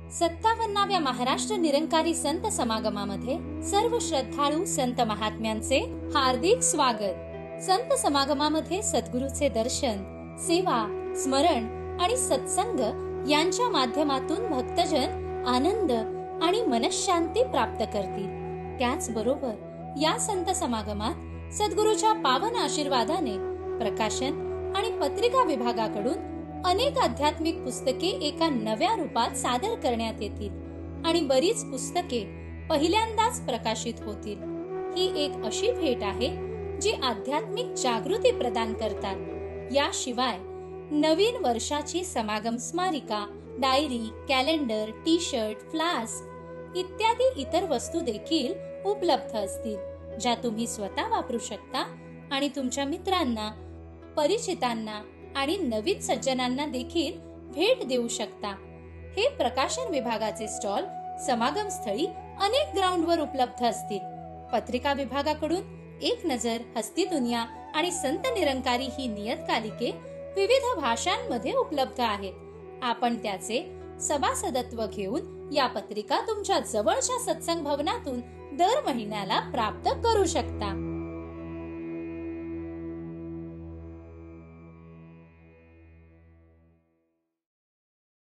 57व्या महाराष्ट्र निरंकारी संत समागमामध्ये सर्व श्रद्धाळू संत महात्म्यांचे हार्दिक स्वागत। संत समागमामध्ये सद्गुरूचे दर्शन, सेवा, स्मरण आणि सत्संग यांच्या माध्यमातून भक्तजन आनंद आणि मनःशांती प्राप्त करतील। त्याचबरोबर या संत समागमात सद्गुरूच्या पावन आशीर्वादाने प्रकाशन आणि पत्रिका विभागाकडून अनेक आध्यात्मिक पुस्तके एका नव्या रूपात सादर करण्यात येतील आणि बरीच पुस्तके पहिल्यांदाच प्रकाशित होतील। ही एक अशी भेट आहे जी आध्यात्मिक जागृती प्रदान करतात। याशिवाय नवीन वर्षाची समागम स्मारिका, diary, calendar, T shirt, flask इत्यादी इतर वस्तू देखील उपलब्ध असतील, ज्या तुम्ही स्वतः वापरू शकता आणि तुमच्या मित्रांना, परिचितांना आणि नवीन सज्जनांना देखील भेट देऊ शकता। हे प्रकाशन विभागाचे स्टॉल समागम स्थळी अनेक ग्राउंडवर उपलब्ध असतील। पत्रिका विभागाकडून एक नजर, हस्ती दुनिया आणि संत निरंकारी ही नियतकालिके विविध भाषांमध्ये उपलब्ध आहेत। आपण त्याचे सभासदत्व घेऊन या पत्रिका तुमच्या जवळच्या सत्संग भवनातून दर महिन्याला प्राप्त करू शकता।